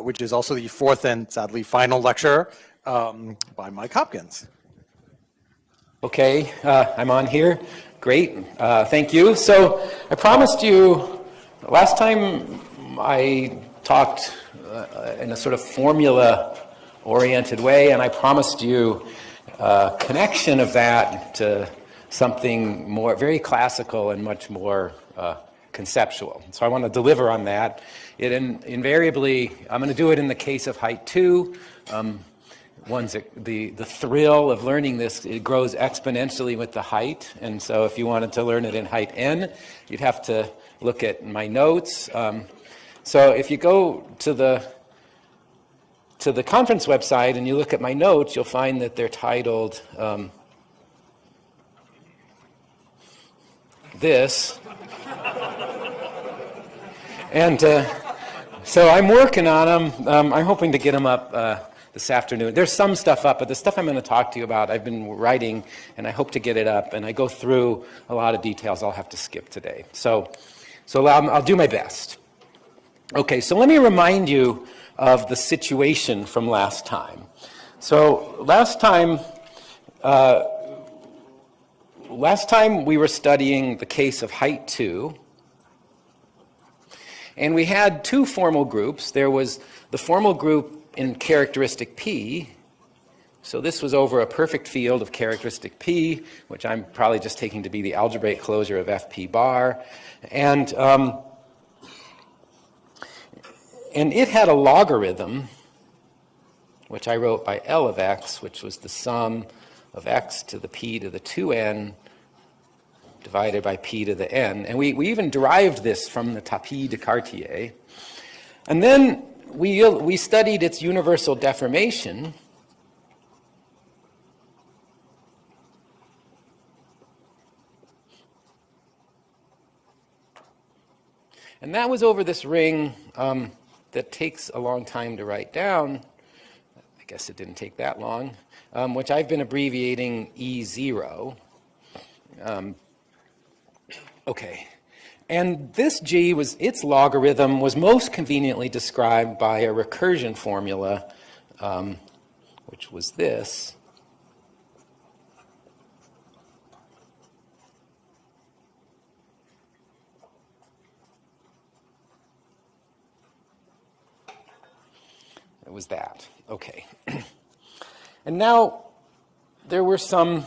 which is also the fourth and sadly final lecture by Mike Hopkins. Okay, I'm on here. Great, thank you. So I promised you, last time I talked in a sort of formula-oriented way, and I promised you a connection of that to something more, very classical and much more conceptual. So I want to deliver on that. It invariably, I'm going to do it in the case of height 2. The thrill of learning this, it grows exponentially with the height, and so if you wanted to learn it in height n, you'd have to look at my notes. So if you go to the conference website and you look at my notes, you'll find that they're titled this. And so I'm working on them. I'm hoping to get them up this afternoon. There's some stuff up, but the stuff I'm going to talk to you about, I've been writing, and I hope to get it up. And I go through a lot of details I'll have to skip today. So I'll do my best. Okay, so let me remind you of the situation from last time. So last time we were studying the case of height 2. And we had two formal groups. There was the formal group in characteristic P. So this was over a perfect field of characteristic P, which I'm probably just taking to be the algebraic closure of FP bar. And it had a logarithm, which I wrote by L of x, which was the sum of x to the p to the 2n divided by p to the n. And we even derived this from the tapis de Cartier. And then we studied its universal deformation. And that was over this ring that takes a long time to write down. I guess it didn't take that long, which I've been abbreviating E0. Okay, and this G its logarithm was most conveniently described by a recursion formula, which was this. It was that, okay. And now there were some,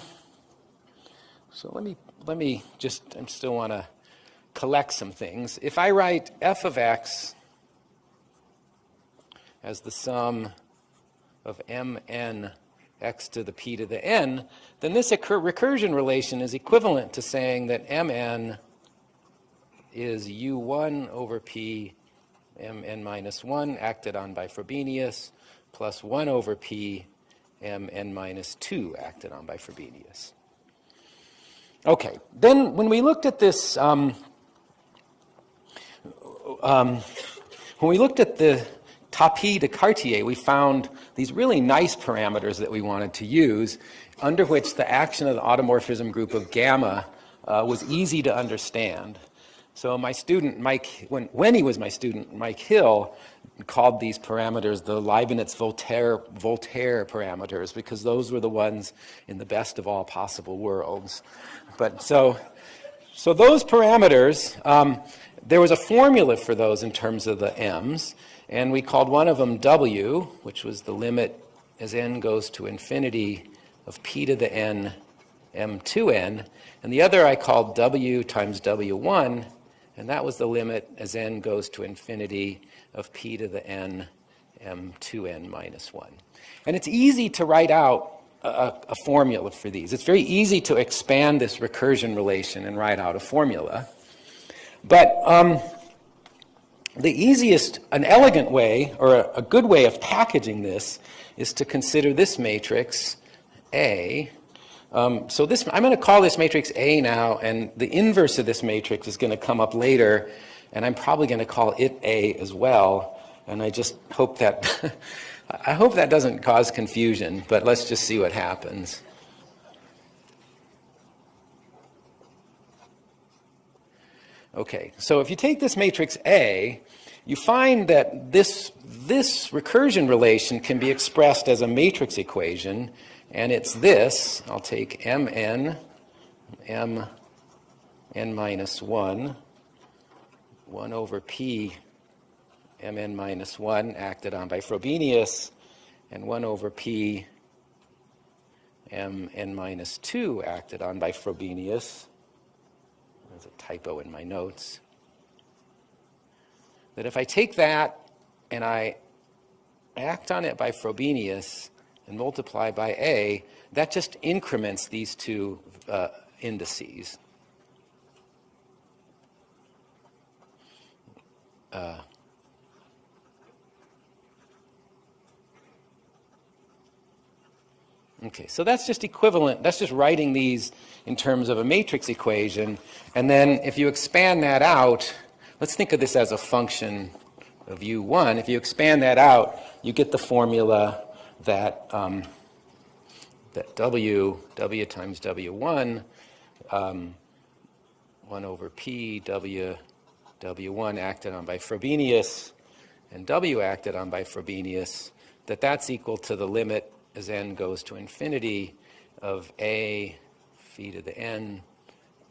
so let me just, I still want to collect some things. If I write f of x as the sum of mn x to the p to the n, then this recursion relation is equivalent to saying that mn is u1 over p mn minus 1 acted on by Frobenius plus 1 over p mn minus 2 acted on by Frobenius. Okay, then when we looked at this, when we looked at the tapis de Cartier, we found these really nice parameters that we wanted to use, under which the action of the automorphism group of gamma was easy to understand. So my student, Mike, when he was my student, Mike Hill, called these parameters the Leibniz-Voltaire parameters, because those were the ones in the best of all possible worlds. But so those parameters, there was a formula for those in terms of the m's, and we called one of them W, which was the limit as n goes to infinity of p to the n m2n, and the other I called W times W1, and that was the limit as n goes to infinity of p to the n m2n minus 1. And it's easy to write out a formula for these. It's very easy to expand this recursion relation and write out a formula. But the easiest, an elegant way, or a good way of packaging this, is to consider this matrix A. So this, I'm going to call this matrix A now, and the inverse of this matrix is going to come up later, and I'm probably going to call it A as well. And I just hope that, I hope that doesn't cause confusion, but let's just see what happens. Okay, so if you take this matrix A, you find that this recursion relation can be expressed as a matrix equation, and it's this. I'll take mn, m n minus 1, 1 over p mn minus 1 acted on by Frobenius, and 1 over p mn minus 2 acted on by Frobenius. There's a typo in my notes. That if I take that and I act on it by Frobenius and multiply by A, that just increments these two indices. Okay, so that's just equivalent. That's just writing these in terms of a matrix equation. And then if you expand that out, let's think of this as a function of U1. If you expand that out, you get the formula that, that W times W1, 1 over P, W1 acted on by Frobenius, and W acted on by Frobenius, that's equal to the limit as n goes to infinity of A phi to the n,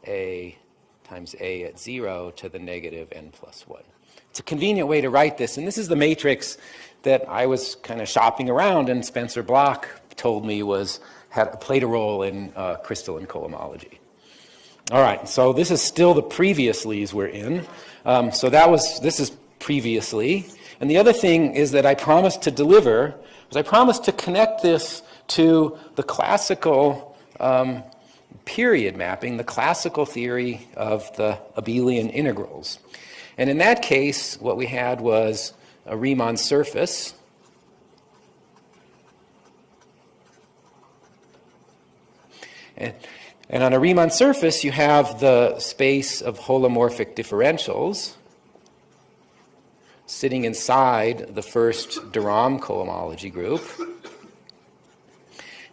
A times A at 0 to the negative n plus 1. It's a convenient way to write this, and this is the matrix that I was kind of shopping around, and Spencer Bloch told me played a role in crystalline cohomology. All right, so this is still the previouslys we're in. This is previously. And the other thing is that I promised to deliver, was I promised to connect this to the classical period mapping, the classical theory of the abelian integrals. And in that case, what we had was a Riemann surface. And on a Riemann surface, you have the space of holomorphic differentials sitting inside the first de Rham cohomology group.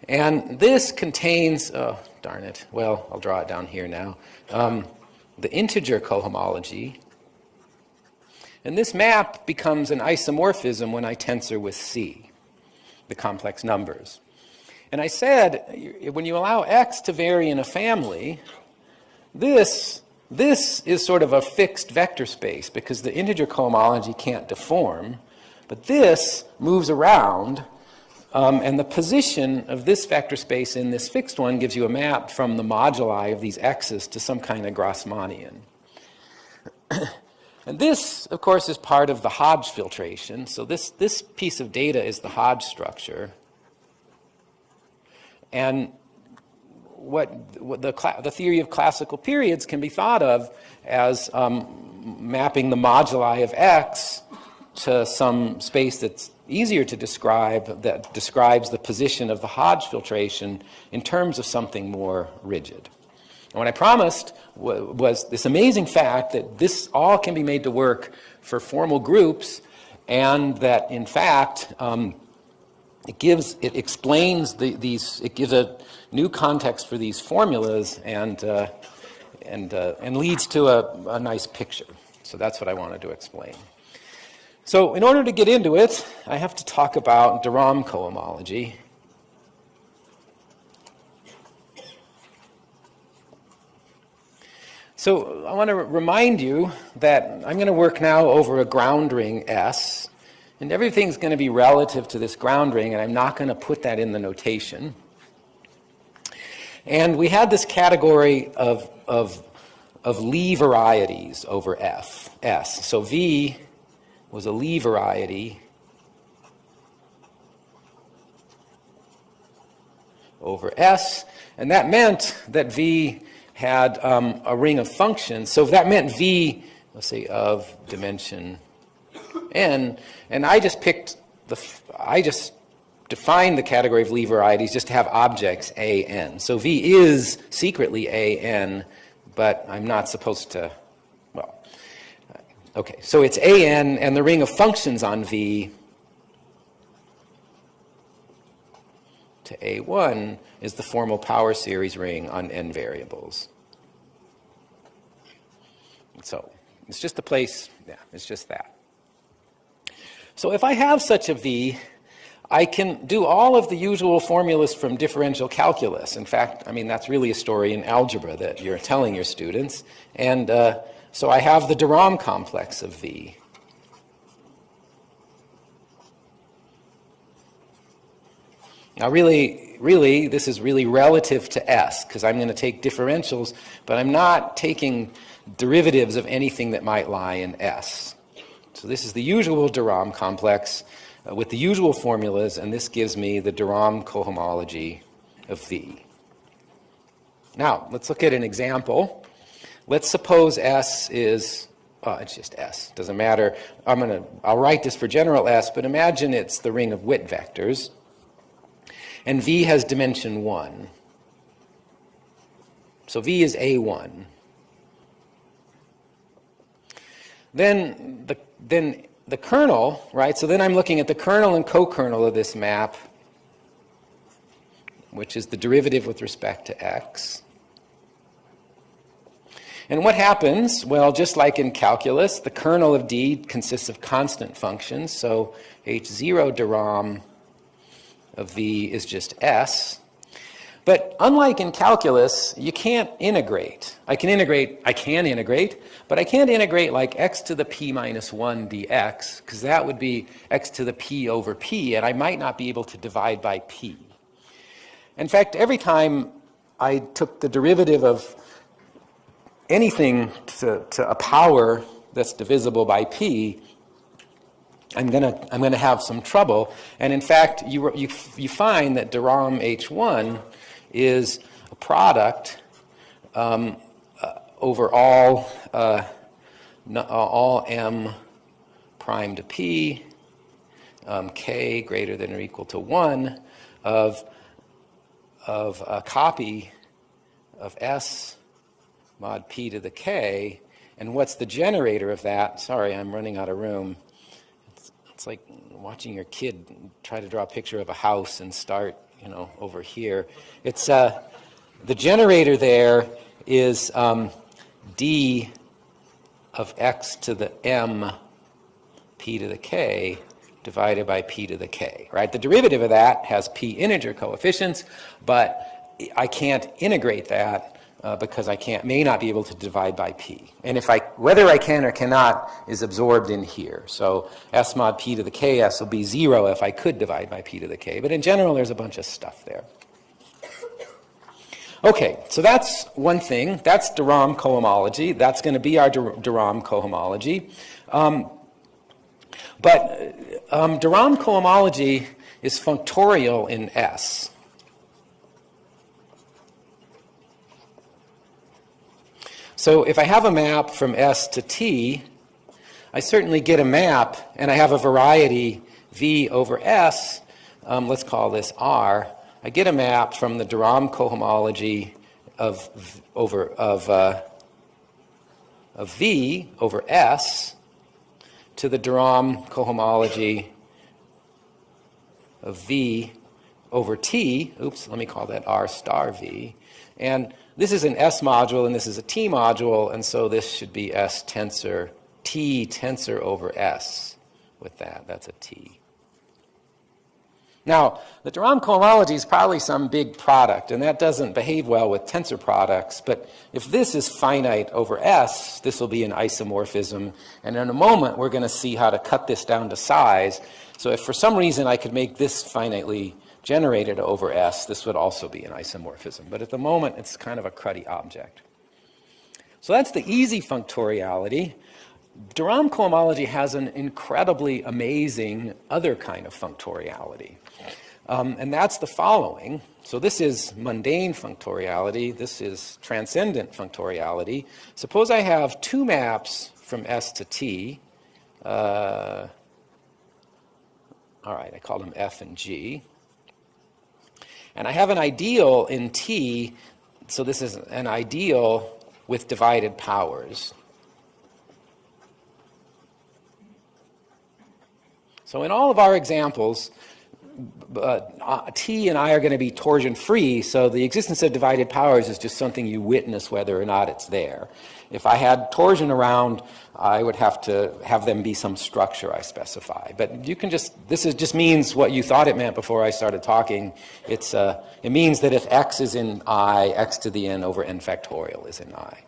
And this contains, oh, darn it, well, I'll draw it down here now, the integer cohomology. And this map becomes an isomorphism when I tensor with C, the complex numbers. And I said, when you allow X to vary in a family, this is sort of a fixed vector space because the integer cohomology can't deform. But this moves around, and the position of this vector space in this fixed one gives you a map from the moduli of these X's to some kind of Grassmannian. And this, of course, is part of the Hodge filtration. So this piece of data is the Hodge structure. And what the theory of classical periods can be thought of as mapping the moduli of X to some space that's easier to describe, that describes the position of the Hodge filtration in terms of something more rigid. And what I promised was this amazing fact that this all can be made to work for formal groups, and that in fact it explains it gives a new context for these formulas and leads to a nice picture. So that's what I wanted to explain. So in order to get into it, I have to talk about de Rham cohomology. So I want to remind you that I'm going to work now over a ground ring S, and everything's going to be relative to this ground ring, and I'm not going to put that in the notation. And we had this category of Lie varieties over S. So V was a Lie variety over S, and that meant that V had a ring of functions. So that meant V, let's say, of dimension n, and I just defined the category of Lie varieties just to have objects a n. So V is secretly a n, but I'm not supposed to, well, okay. So it's a n, and the ring of functions on V to a1 is the formal power series ring on n variables. So it's just a place, yeah, it's just that. So if I have such a V, I can do all of the usual formulas from differential calculus. In fact, I mean, that's really a story in algebra that you're telling your students. And so I have the de Rham complex of V. Now really, this is really relative to S, because I'm going to take differentials, but I'm not taking derivatives of anything that might lie in S. So this is the usual de Rham complex with the usual formulas, and this gives me the de Rham cohomology of V. Now, let's look at an example. Let's suppose S is, it's just S, doesn't matter. I'll write this for general S, but imagine it's the ring of Witt vectors, and V has dimension 1. So V is A1. Then the kernel, right? So then I'm looking at the kernel and co-kernel of this map, which is the derivative with respect to x. And what happens? Well, just like in calculus, the kernel of D consists of constant functions. So H0 de Rham of V is just S. But unlike in calculus, you can't integrate. I can integrate, but I can't integrate like x to the p minus 1 dx, because that would be x to the p over p, and I might not be able to divide by p. In fact, every time I took the derivative of anything to a power that's divisible by p, I'm gonna have some trouble. And in fact, you find that de Rham H1 is a product over all m prime to p, k greater than or equal to 1 of a copy of S mod p to the k. And what's the generator of that? Sorry, I'm running out of room. It's like watching your kid try to draw a picture of a house and start, over here. It's the generator there is d of x to the m p to the k divided by p to the k, right? The derivative of that has p integer coefficients, but I can't integrate that because I may not be able to divide by p. And whether I can or cannot is absorbed in here. So S mod p to the ks will be 0 if I could divide by p to the k. But in general, there's a bunch of stuff there. Okay, so that's one thing. That's de Rham cohomology. That's going to be our de Rham cohomology. But de Rham cohomology is functorial in S. So if I have a map from S to T, I certainly get a map, and I have a variety V over S. Let's call this R. I get a map from the de Rham cohomology of V over S to the de Rham cohomology of V over T. Oops, let me call that R star V. And this is an S module, and this is a T module, and so this should be S tensor, T tensor over S with that. That's a T. Now, the de Rham cohomology is probably some big product, and that doesn't behave well with tensor products, but if this is finite over S, this will be an isomorphism, and in a moment we're going to see how to cut this down to size. So if for some reason I could make this finitely generated over S, this would also be an isomorphism. But at the moment, it's kind of a cruddy object. So that's the easy functoriality. De Rham cohomology has an incredibly amazing other kind of functoriality. And that's the following. So this is mundane functoriality. This is transcendent functoriality. Suppose I have two maps from S to T. All right, I call them F and G. And I have an ideal in T, so this is an ideal with divided powers. So in all of our examples, T and I are going to be torsion-free, so the existence of divided powers is just something you witness whether or not it's there. If I had torsion around, I would have to have them be some structure I specify. But you can just means what you thought it meant before I started talking. It means that if x is in I, x to the n over n factorial is in I.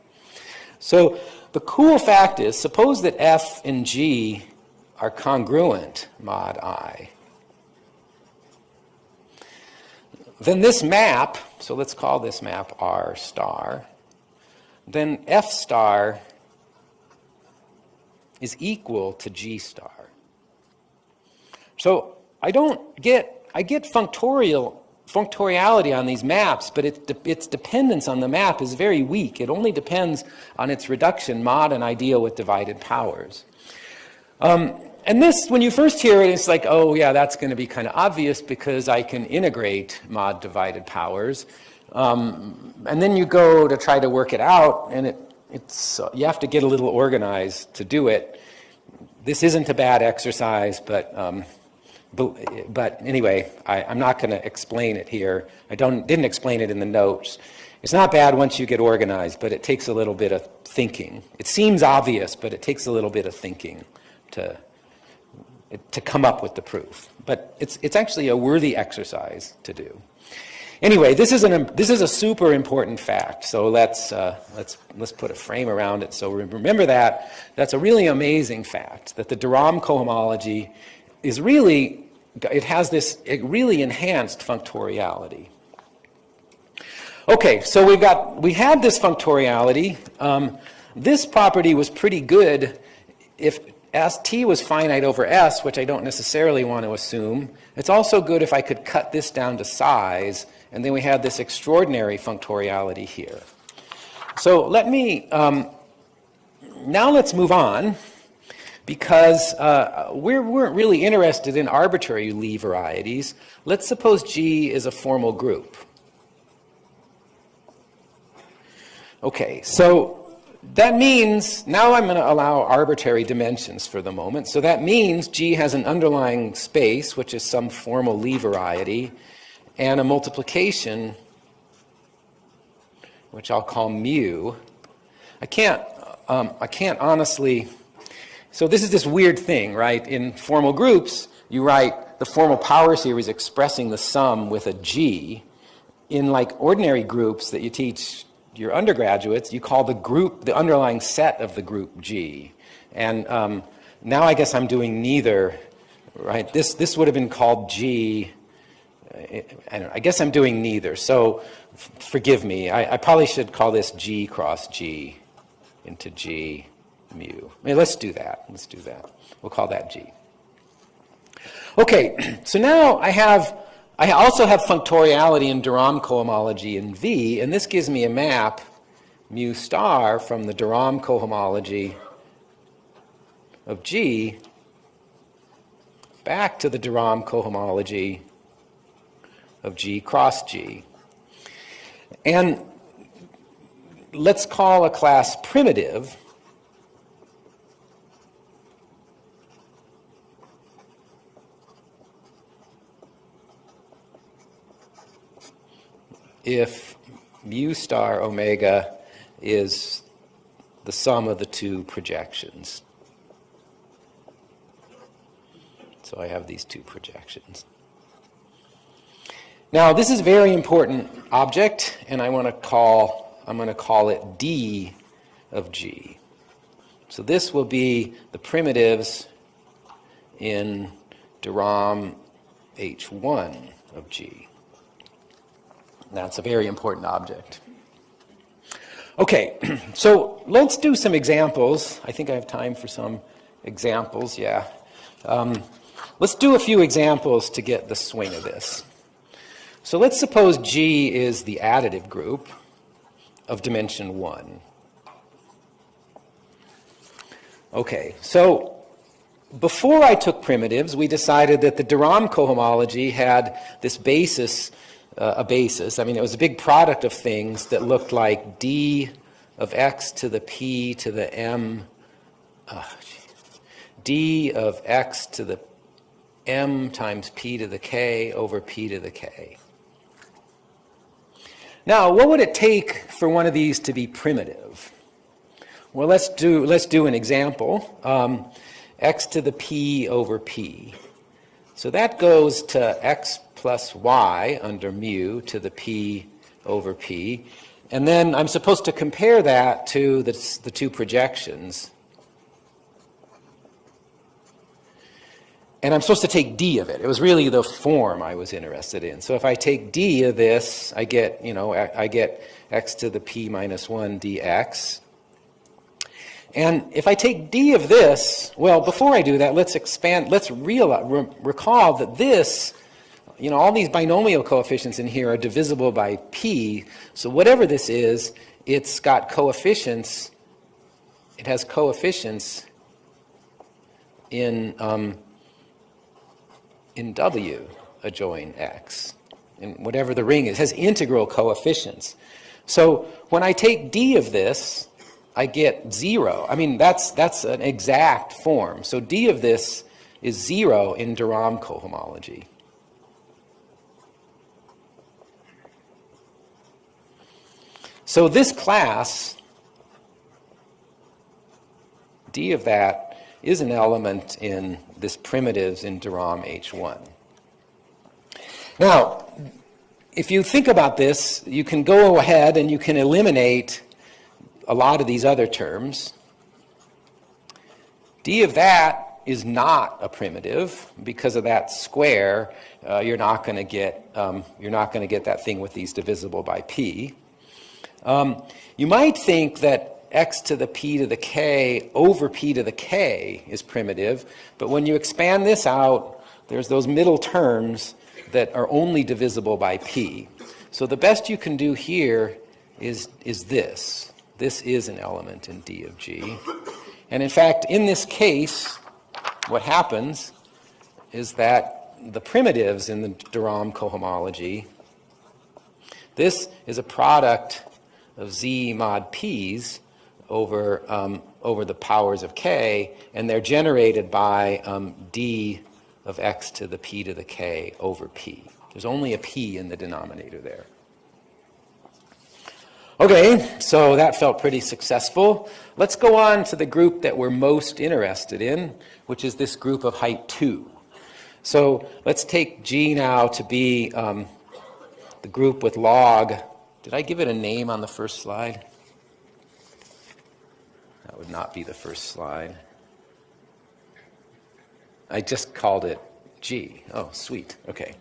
So the cool fact is, suppose that f and g are congruent mod I. Then this map, so let's call this map R star, then F star is equal to G star. So I get functoriality on these maps, but its dependence on the map is very weak. It only depends on its reduction mod and ideal with divided powers. And this, when you first hear it, it's like, oh yeah, that's going to be kind of obvious because I can integrate mod divided powers. And then you go to try to work it out, and you have to get a little organized to do it. This isn't a bad exercise, but anyway, I'm not going to explain it here. I didn't explain it in the notes. It's not bad once you get organized, but it takes a little bit of thinking. It seems obvious, but it takes a little bit of thinking to come up with the proof. But it's actually a worthy exercise to do. Anyway, this is a super important fact. So let's put a frame around it. So remember that. That's a really amazing fact that the de Rham cohomology is really, it has this really enhanced functoriality. Okay, so we had this functoriality. This property was pretty good if T was finite over S, which I don't necessarily want to assume. It's also good if I could cut this down to size, and then we had this extraordinary functoriality here. So now let's move on, because we weren't really interested in arbitrary Lie varieties. Let's suppose G is a formal group. Okay, so that means, now I'm going to allow arbitrary dimensions for the moment. So that means G has an underlying space, which is some formal Lie variety, and a multiplication, which I'll call mu. I can't honestly, so this is this weird thing, right? In formal groups, you write the formal power series expressing the sum with a G. In like ordinary groups that you teach your undergraduates, you call the underlying set of the group G. And now I guess I'm doing neither, right? This would have been called G. I guess I'm doing neither. So forgive me. I probably should call this G cross G into G mu. Let's do that. We'll call that G. Okay, so now I also have functoriality in de Rham cohomology in V, and this gives me a map mu star from the de Rham cohomology of G back to the de Rham cohomology of G cross G. And let's call a class primitive if mu star omega is the sum of the two projections. So I have these two projections. Now this is a very important object, and I'm going to call it D of G. So this will be the primitives in de Rham H1 of G. That's a very important object. Okay, so let's do some examples. I think I have time for some examples, yeah. Let's do a few examples to get the swing of this. So let's suppose G is the additive group of dimension 1. Okay, so before I took primitives, we decided that the de Rham cohomology had this basis, a basis. I mean, it was a big product of things that looked like D of x to the p to the m, D of x to the m times p to the k over p to the k. Now, what would it take for one of these to be primitive? Well, let's do an example. X to the p over p. So that goes to x plus y under mu to the p over p. And then I'm supposed to compare that to the two projections. And I'm supposed to take d of it. It was really the form I was interested in. So if I take d of this, I get x to the p minus 1 dx. And if I take d of this, well, before I do that, let's recall that this, all these binomial coefficients in here are divisible by p. So whatever this is, it's got coefficients. It has coefficients in W adjoin X, and whatever the ring is, has integral coefficients. So when I take d of this, I get 0. I mean, that's an exact form. So d of this is 0 in de Rham cohomology. So this class, d of that is an element in this primitives in de Rham H1. Now, if you think about this, you can go ahead and you can eliminate a lot of these other terms. D of that is not a primitive because of that square. You're not going to get that thing with these divisible by p. You might think that x to the p to the k over p to the k is primitive, but when you expand this out, there's those middle terms that are only divisible by p. So the best you can do here is this. This is an element in d of g. And in fact, in this case, what happens is that the primitives in the de Rham cohomology, this is a product of z mod p's over the powers of k, and they're generated by d of x to the p to the k over p. There's only a p in the denominator there. Okay, so that felt pretty successful. Let's go on to the group that we're most interested in, which is this group of height 2. So let's take G now to be the group with log. Did I give it a name on the first slide? That would not be the first slide. I just called it G. Oh, sweet. Okay.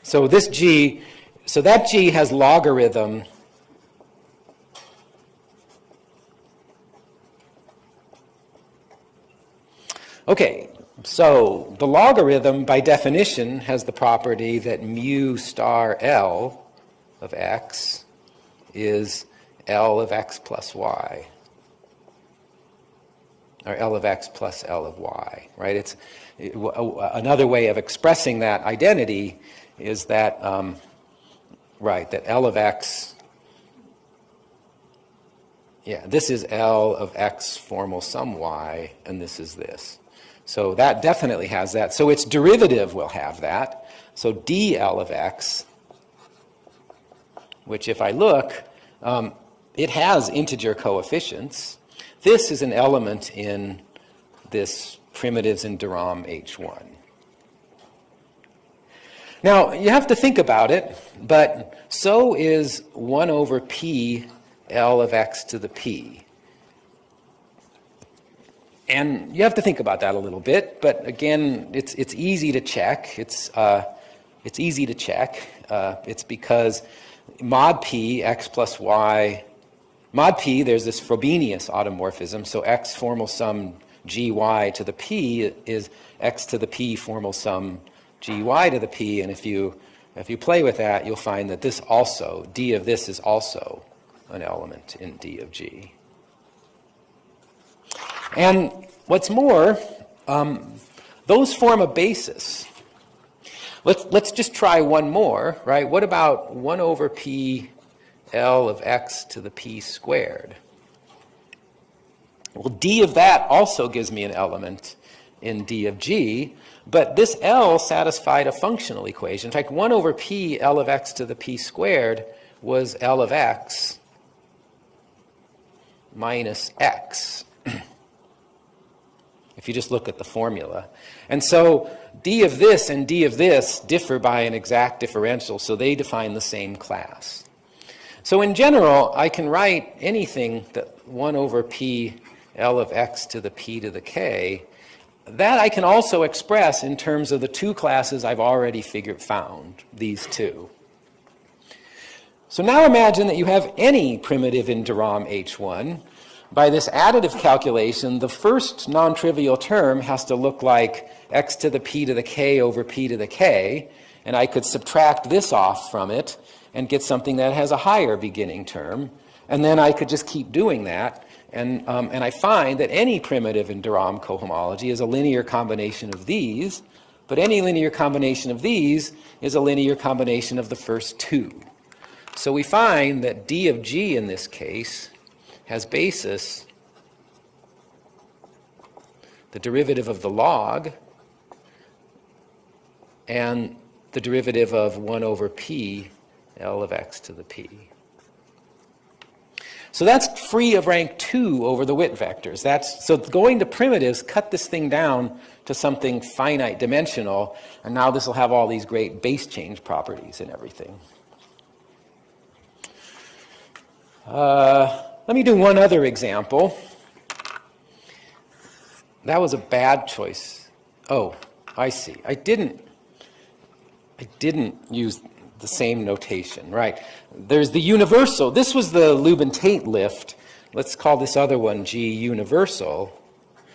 So this G, so that G has logarithm . Okay, so the logarithm, by definition, has the property that mu star L of x is L of x plus y, or L of x plus L of y, right? Another way of expressing that identity is that, that L of x, this is L of x formal sum y, and this is this. So that definitely has that. So its derivative will have that. So dL of x, which if I look, it has integer coefficients. This is an element in this primitives in de Rham H1. Now, you have to think about it, but so is 1 over p L of x to the p. And you have to think about that a little bit, but again, it's easy to check. It's easy to check. It's because mod p, x plus y, mod p, there's this Frobenius automorphism, so x formal sum gy to the p is x to the p formal sum gy to the p, and if you play with that, you'll find that this also, d of this is also an element in d of g. And what's more, those form a basis. Let's just try one more, right? What about 1 over p L of x to the p squared? Well, d of that also gives me an element in D of G, but this L satisfied a functional equation. In fact, 1 over P L of x to the P squared was L of x minus x, if you just look at the formula. And so D of this and D of this differ by an exact differential, so they define the same class. So in general, I can write anything that 1 over P L of x to the P to the K, that I can also express in terms of the two classes I've already found, these two. So now imagine that you have any primitive in de Rham H1. By this additive calculation, the first non-trivial term has to look like x to the P to the K over P to the K, and I could subtract this off from it and get something that has a higher beginning term, and then I could just keep doing that, and I find that any primitive in de Rham cohomology is a linear combination of these, but any linear combination of these is a linear combination of the first two. So we find that D of G in this case has basis the derivative of the log and the derivative of 1 over P L of x to the P. So that's free of rank 2 over the Witt vectors. So going to primitives cut this thing down to something finite dimensional, and now this will have all these great base change properties and everything. Let me do one other example. That was a bad choice. Oh, I see. I didn't use the same notation, right? There's the universal. This was the Lubin-Tate lift. Let's call this other one G universal,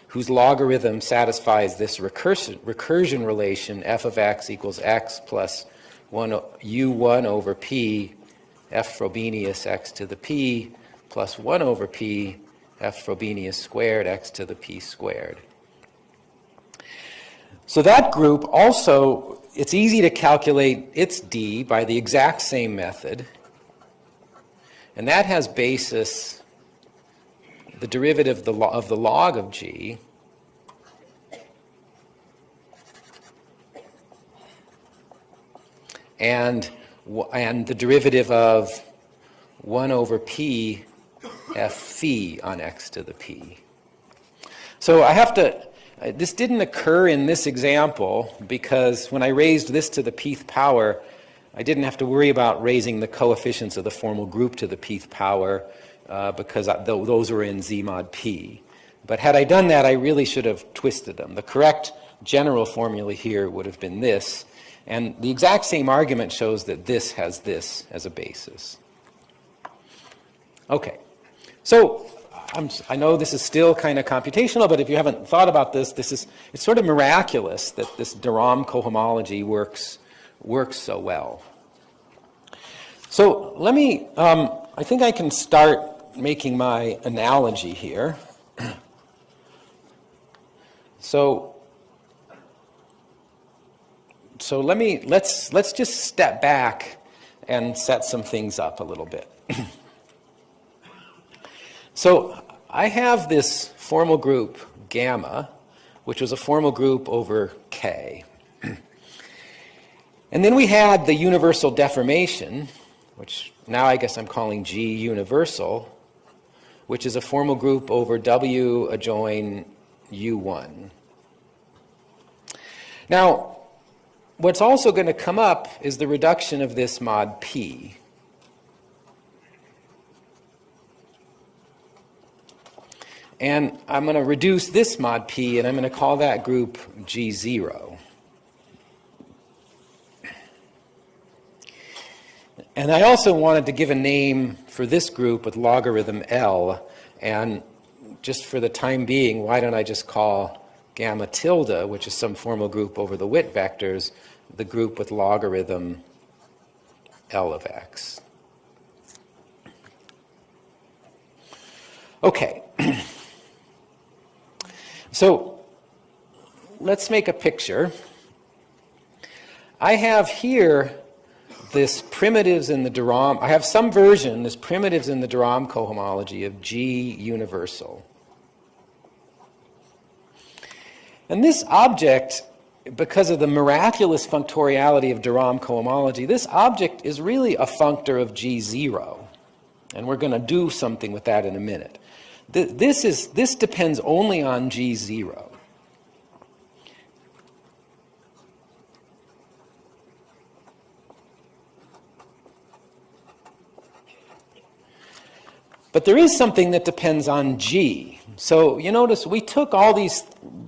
whose logarithm satisfies this recursion relation, f of x equals x plus u1 over p f Frobenius x to the p plus 1 over p f Frobenius squared x to the p squared. So that group also, it's easy to calculate its D by the exact same method. And that has basis the derivative of the log of G and the derivative of 1 over P f phi on x to the p. So I have to, this didn't occur in this example because when I raised this to the pth power, I didn't have to worry about raising the coefficients of the formal group to the pth power because those were in Z mod p. But had I done that, I really should have twisted them. The correct general formula here would have been this, and the exact same argument shows that this has this as a basis. Okay, so I know this is still kind of computational, but if you haven't thought about this, it's sort of miraculous that this de Rham cohomology works so well. So let me, I think I can start making my analogy here. So let's just step back and set some things up a little bit. So I have this formal group gamma, which was a formal group over K. And then we had the universal deformation, which now I guess I'm calling G universal, which is a formal group over W adjoin U1. Now, what's also going to come up is the reduction of this mod P. And I'm going to reduce this mod P, and I'm going to call that group G0. And I also wanted to give a name for this group with logarithm L, and just for the time being, why don't I just call gamma tilde, which is some formal group over the Witt vectors, the group with logarithm L of x. Okay. So let's make a picture. I have here this primitives in the de Rham. I have some version, this primitives in the de Rham cohomology of G universal. And this object, because of the miraculous functoriality of de Rham cohomology, this object is really a functor of G0. And we're going to do something with that in a minute. This depends only on G0. But there is something that depends on G. So you notice we took all these,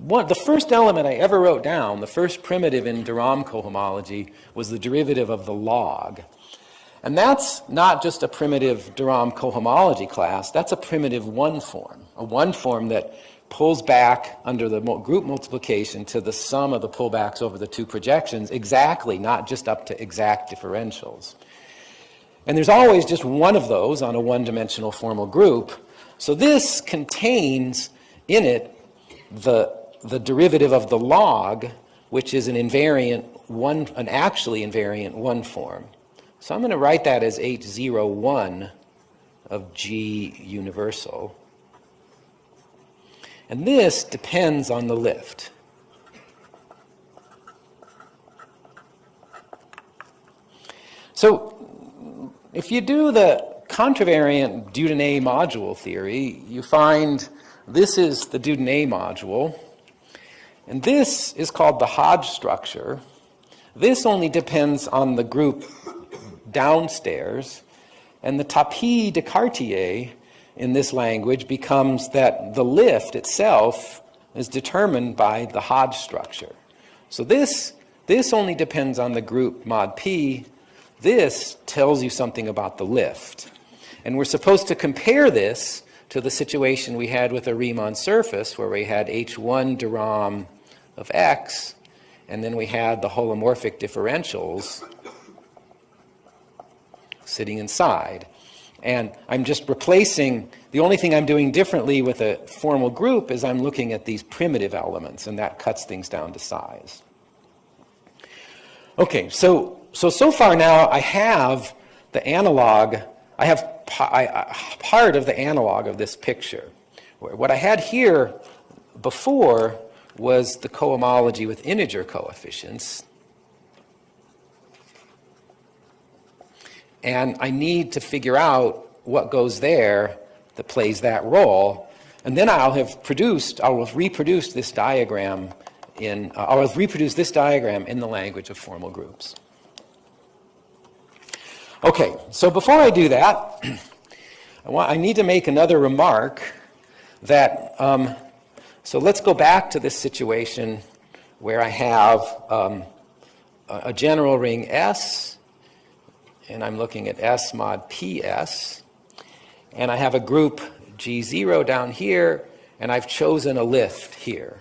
the first element I ever wrote down, the first primitive in de Rham cohomology, was the derivative of the log. And that's not just a primitive de Rham cohomology class, that's a primitive one form, a one form that pulls back under the group multiplication to the sum of the pullbacks over the two projections exactly, not just up to exact differentials. And there's always just one of those on a one-dimensional formal group. So this contains in it the derivative of the log, which is an actually invariant one form. So I'm going to write that as H01 of G universal. And this depends on the lift. So if you do the contravariant Dieudonné module theory, you find this is the Dieudonné module, and this is called the Hodge structure. This only depends on the group downstairs, and the tapis de Cartier in this language becomes that the lift itself is determined by the Hodge structure. So this only depends on the group mod P. This tells you something about the lift. And we're supposed to compare this to the situation we had with a Riemann surface, where we had H1 de Rham of X, and then we had the holomorphic differentials sitting inside. And I'm just replacing, the only thing I'm doing differently with a formal group is I'm looking at these primitive elements, and that cuts things down to size. Okay, so far now I have the analog, I have part of the analog of this picture. What I had here before was the cohomology with integer coefficients. And I need to figure out what goes there that plays that role. And then I'll have reproduced this diagram in the language of formal groups. Okay, so before I do that, I need to make another remark that, so let's go back to this situation where I have a general ring S, and I'm looking at S mod PS, and I have a group G0 down here, and I've chosen a lift here.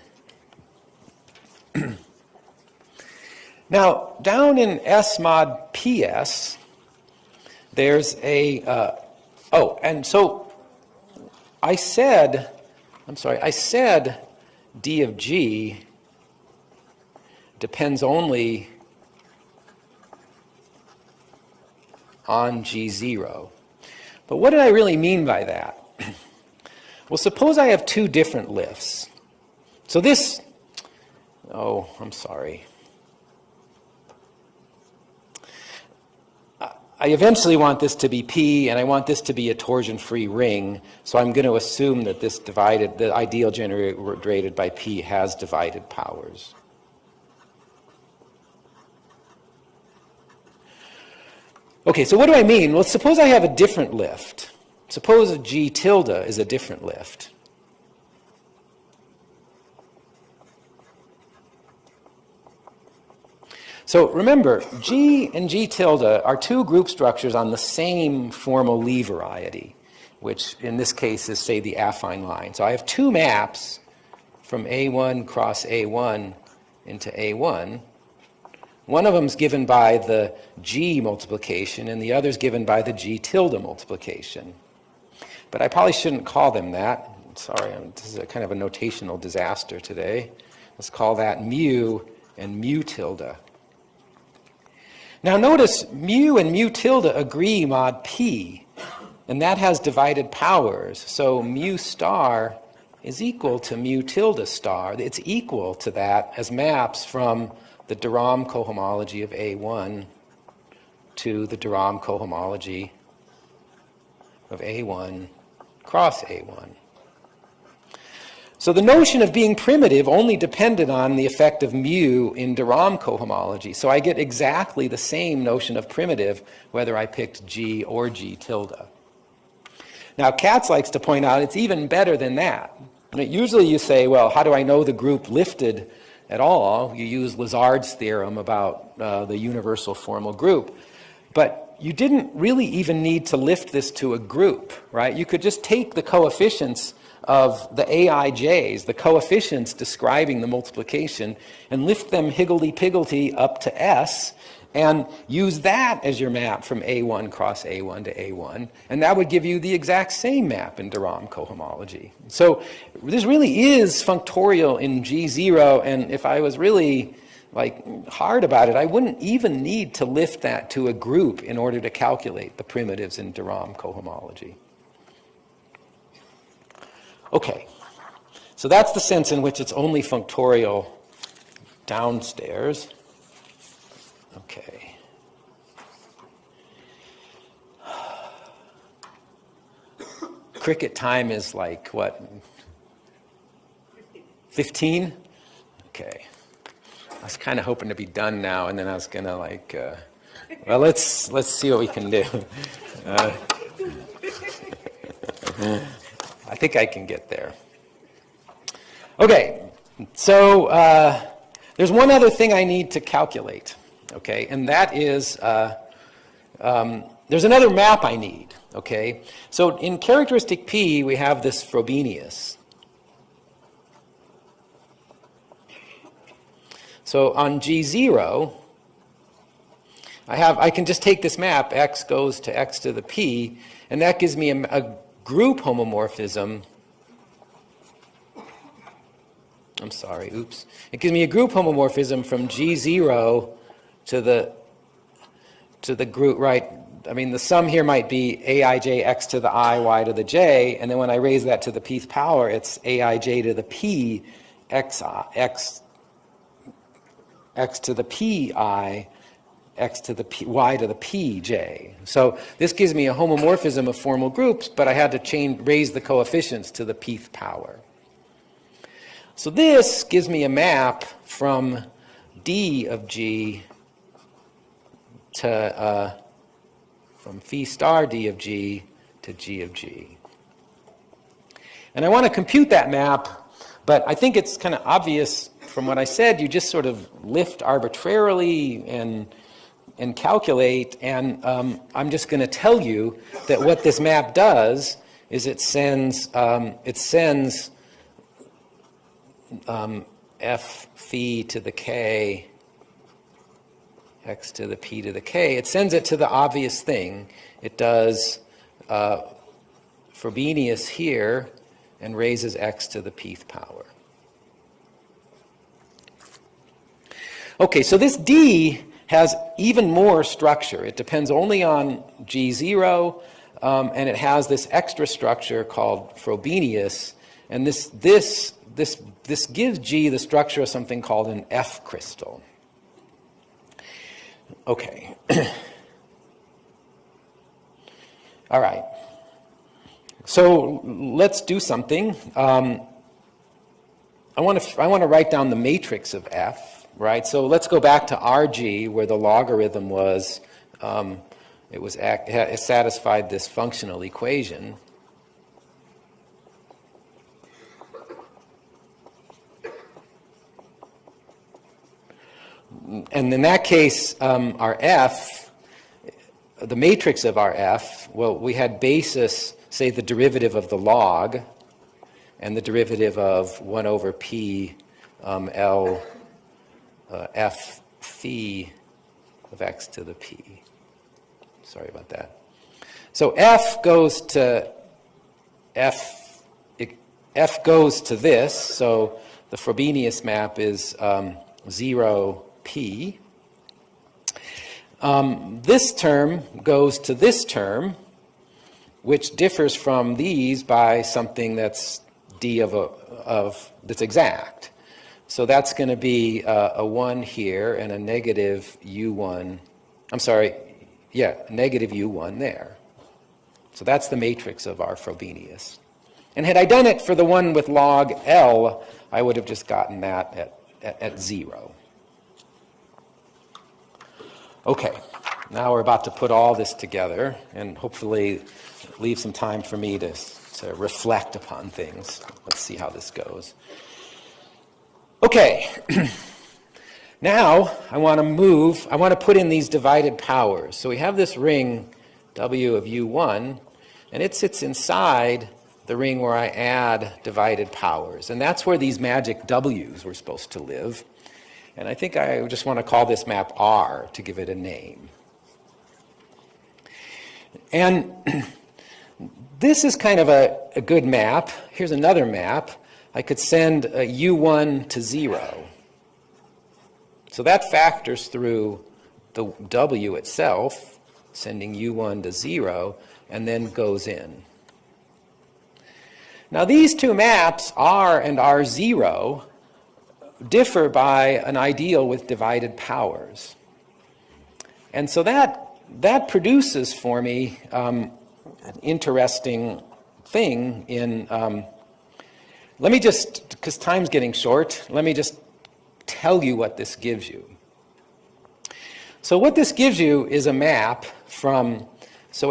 Now, down in S mod PS, there's a, and so I said D of G depends only on G0. But what did I really mean by that? Well, suppose I have two different lifts. So this, I'm sorry. I eventually want this to be P, and I want this to be a torsion-free ring, so I'm going to assume that the ideal generated by P has divided powers. Okay, so what do I mean? Well, suppose I have a different lift. Suppose a G tilde is a different lift. So remember, G and G tilde are two group structures on the same formal Lie variety, which in this case is, say, the affine line. So I have two maps from A1 cross A1 into A1. One of them is given by the G multiplication, and the other is given by the G tilde multiplication. But I probably shouldn't call them that. Sorry, this is a kind of a notational disaster today. Let's call that mu and mu tilde. Now notice mu and mu tilde agree mod P, and that has divided powers. So mu star is equal to mu tilde star. It's equal to that as maps from the de Rham cohomology of A1 to the de Rham cohomology of A1 cross A1. So the notion of being primitive only depended on the effect of mu in de Rham cohomology. So I get exactly the same notion of primitive whether I picked G or G tilde. Now Katz likes to point out it's even better than that. Usually you say, well, how do I know the group lifted at all? You use Lazard's theorem about the universal formal group. But you didn't really even need to lift this to a group, right? You could just take the coefficients of the aij's, the coefficients describing the multiplication, and lift them higgledy-piggledy up to S, and use that as your map from A1 cross A1 to A1, and that would give you the exact same map in de Rham cohomology. So this really is functorial in G0, and if I was really hard about it, I wouldn't even need to lift that to a group in order to calculate the primitives in de Rham cohomology. Okay, so that's the sense in which it's only functorial downstairs. Okay. Cricket time is like, what? 15? Okay. I was kind of hoping to be done now, and then I was going to well, let's see what we can do. I think I can get there. Okay, so there's one other thing I need to calculate, okay, and that is there's another map I need, okay. So in characteristic P, we have this Frobenius. So on G0, I can just take this map, x goes to x to the p, and that gives me a group homomorphism. I'm sorry, oops. It gives me a group homomorphism from G0 to the group, right? I mean, the sum here might be aij x to the I, y to the j, and then when I raise that to the pth power, it's aij to the p, x to the pi, x to the p, y to the pj. So this gives me a homomorphism of formal groups, but I had to raise the coefficients to the pth power. So this gives me a map from d of g to from phi star d of g to g of g. And I want to compute that map, but I think it's kind of obvious from what I said. You just sort of lift arbitrarily and calculate, and I'm just going to tell you that what this map does is it sends f phi to the k, x to the p to the k. It sends it to the obvious thing. It does Frobenius here and raises x to the pth power. Okay, so this D has even more structure. It depends only on G0, and it has this extra structure called Frobenius, and this gives G the structure of something called an F crystal. Okay. All right. So let's do something. I want to write down the matrix of F. Right, so let's go back to RG, where the logarithm was, it satisfied this functional equation. And in that case, our F, the matrix of our F, well, we had basis, say, the derivative of the log, and the derivative of 1 over p L f phi of x to the p. Sorry about that. So F goes to this. So the Frobenius map is 0 p. This term goes to this term, which differs from these by something that's D that's exact. So that's going to be a 1 here and a negative U1. I'm sorry, yeah, negative U1 there. So that's the matrix of our Frobenius. And had I done it for the one with log L, I would have just gotten that at 0. Okay, now we're about to put all this together and hopefully leave some time for me to reflect upon things. Let's see how this goes. Okay, now I want to put in these divided powers. So we have this ring W of U1, and it sits inside the ring where I add divided powers. And that's where these magic W's were supposed to live. And I think I just want to call this map R to give it a name. And this is kind of a good map. Here's another map. I could send a U1 to 0. So that factors through the W itself, sending U1 to 0, and then goes in. Now these two maps, R and R0, differ by an ideal with divided powers. And so that produces for me an interesting thing in, let me just, because time's getting short, let me just tell you what this gives you. So what this gives you is a map from, so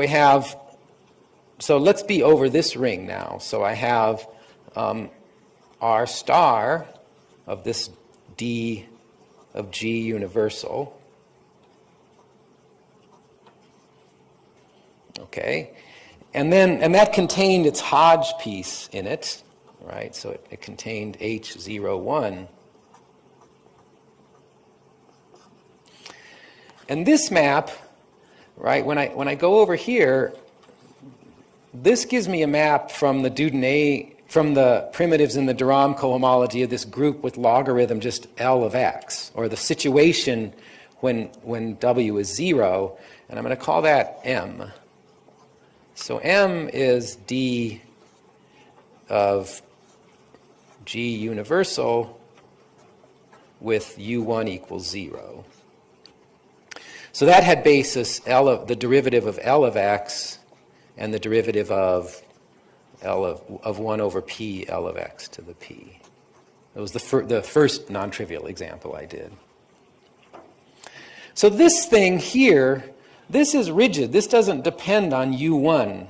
let's be over this ring now. So I have R star of this D of G universal. Okay, and that contained its Hodge piece in it, right? So it contained H01. And this map, right? When I go over here, this gives me a map from the primitives in the de Rham cohomology of this group with logarithm just L of x, or the situation when W is 0, and I'm going to call that M. So M is D of G universal with U1 equals 0. So that had basis the derivative of L of x and the derivative of L of 1 over P L of x to the P. It was the first non-trivial example I did. So this thing here, this is rigid. This doesn't depend on U1.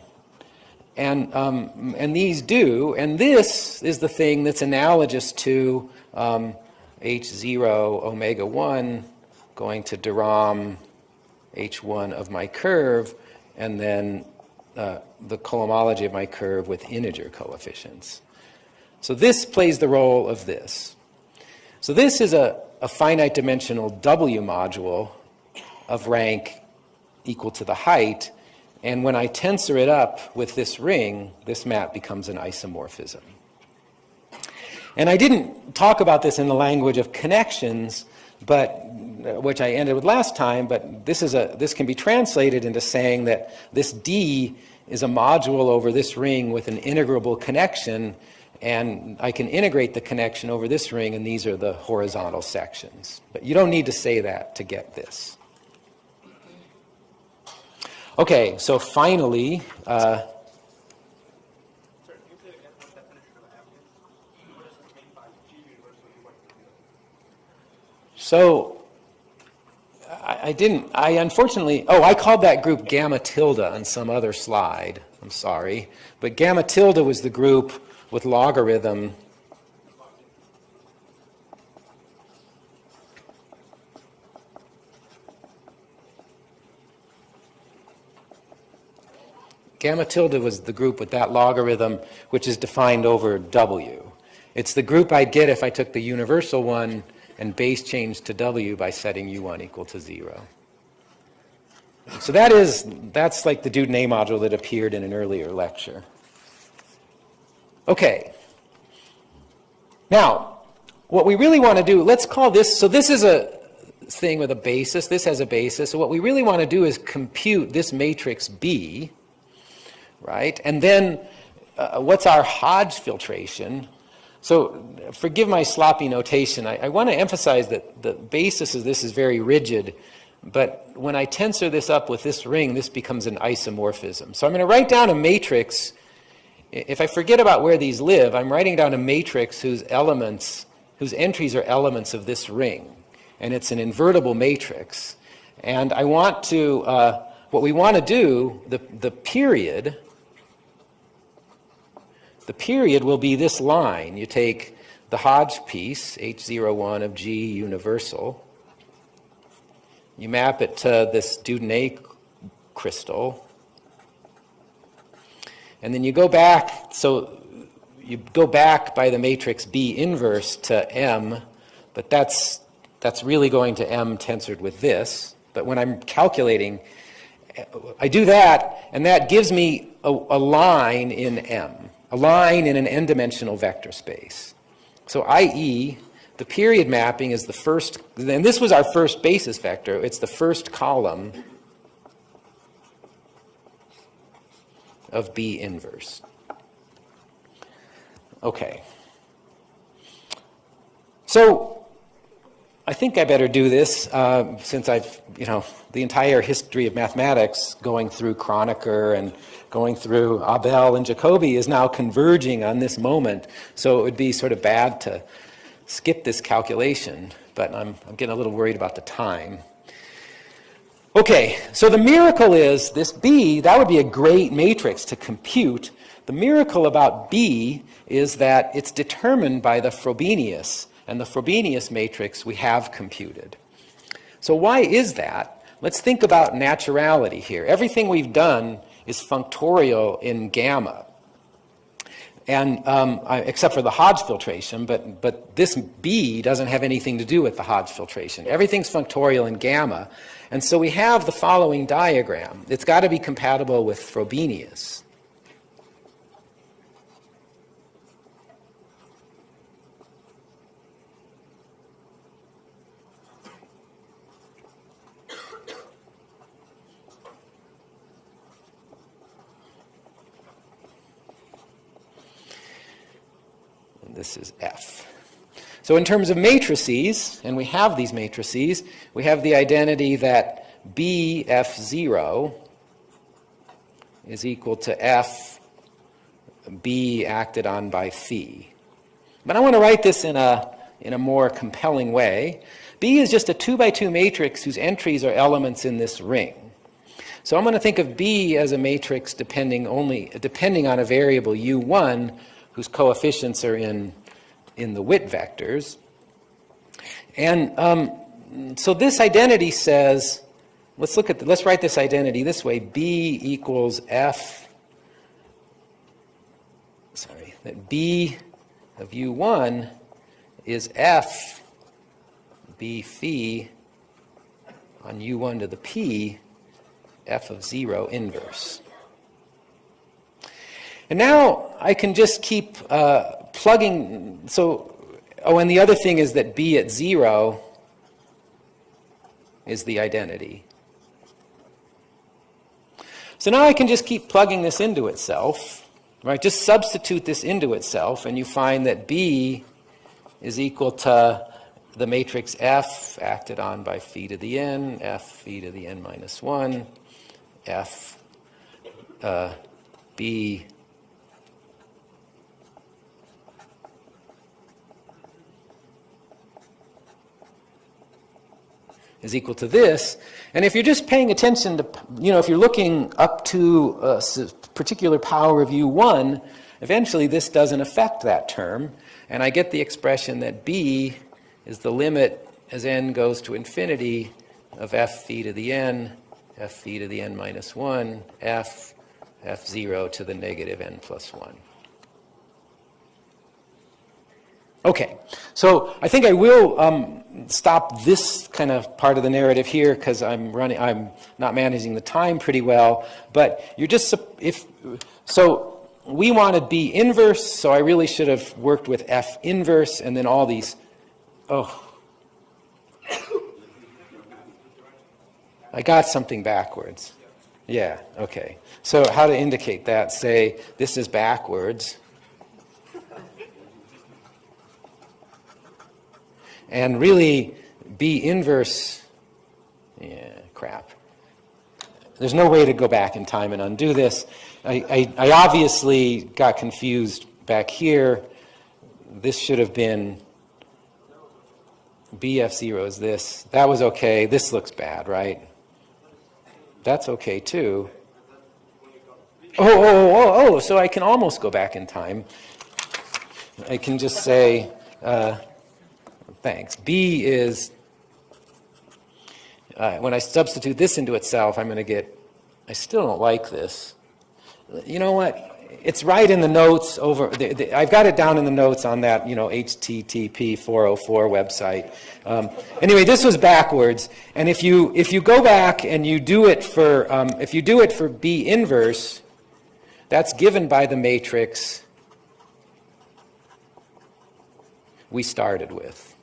And these do. And this is the thing that's analogous to H0 omega 1 going to de Rham H1 of my curve, and then the cohomology of my curve with integer coefficients. So this plays the role of this. So this is a finite dimensional W module of rank equal to the height, and when I tensor it up with this ring, this map becomes an isomorphism. And I didn't talk about this in the language of connections, but which I ended with last time, but this can be translated into saying that this D is a module over this ring with an integrable connection, and I can integrate the connection over this ring, and these are the horizontal sections. But you don't need to say that to get this. Okay, so finally, so I unfortunately, I called that group gamma tilde on some other slide. I'm sorry. But gamma tilde was the group with logarithm. Gamma tilde was the group with that logarithm, which is defined over W. It's the group I'd get if I took the universal one and base changed to W by setting U1 equal to 0. So that's like the Dieudonné module that appeared in an earlier lecture. Okay. Now, what we really want to do, let's call this, so this is a thing with a basis, this has a basis, so what we really want to do is compute this matrix B, right? And then what's our Hodge filtration? So forgive my sloppy notation. I want to emphasize that the basis of this is very rigid, but when I tensor this up with this ring, this becomes an isomorphism. So I'm going to write down a matrix. If I forget about where these live, I'm writing down a matrix whose entries are elements of this ring. And it's an invertible matrix. And I want to, what we want to do, the period will be this line. You take the Hodge piece, H01 of G universal. You map it to this Dieudonné crystal. And then you go back, so you go back by the matrix B inverse to M, but that's really going to M tensored with this. But when I'm calculating, I do that, and that gives me a line in M, a line in an n-dimensional vector space. So i.e., the period mapping is the first, and this was our first basis vector, it's the first column of B inverse. Okay. So I think I better do this since I've, the entire history of mathematics going through Kronecker and going through Abel and Jacobi is now converging on this moment. So it would be sort of bad to skip this calculation, but I'm getting a little worried about the time. Okay, so the miracle is this B, that would be a great matrix to compute. The miracle about B is that it's determined by the Frobenius, and the Frobenius matrix we have computed. So why is that? Let's think about naturality here. Everything we've done is functorial in gamma, and except for the Hodge filtration, but this B doesn't have anything to do with the Hodge filtration. Everything's functorial in gamma, and so we have the following diagram. It's got to be compatible with Frobenius. This is F. So in terms of matrices, and we have these matrices, we have the identity that B F0 is equal to F B acted on by phi. But I want to write this in a more compelling way. B is just a 2-by-2 matrix whose entries are elements in this ring. So I'm going to think of B as a matrix depending on a variable U1 whose coefficients are in the Witt vectors. And so this identity says, let's write this identity this way. B equals F, that B of U1 is F B phi on U1 to the P, F of 0 inverse. And now I can just keep plugging. And the other thing is that B at 0 is the identity. So now I can just keep plugging this into itself, right? Just substitute this into itself, and you find that B is equal to the matrix F acted on by phi to the n, F phi to the n minus 1, F B is equal to this. And if you're just paying attention to, if you're looking up to a particular power of U1, eventually this doesn't affect that term. And I get the expression that B is the limit as n goes to infinity of F phi to the n, F phi to the n minus 1, F0 to the negative n plus 1. Okay, so I think I will stop this kind of part of the narrative here because I'm not managing the time pretty well. But you're just so we wanted B inverse, so I really should have worked with F inverse and then all these. Oh, I got something backwards. Yeah, okay. So how to indicate that? Say, this is backwards. And really, B inverse, yeah, crap. There's no way to go back in time and undo this. I obviously got confused back here. This should have been BF0 is this. That was okay. This looks bad, right? That's okay too. Oh, so I can almost go back in time. I can just say, thanks. B is, when I substitute this into itself, I'm going to get, I still don't like this. You know what? It's right in the notes over, I've got it down in the notes on that, HTTP 404 website. Anyway, this was backwards. And if you go back and you do it for, if you do it for B inverse, that's given by the matrix we started with.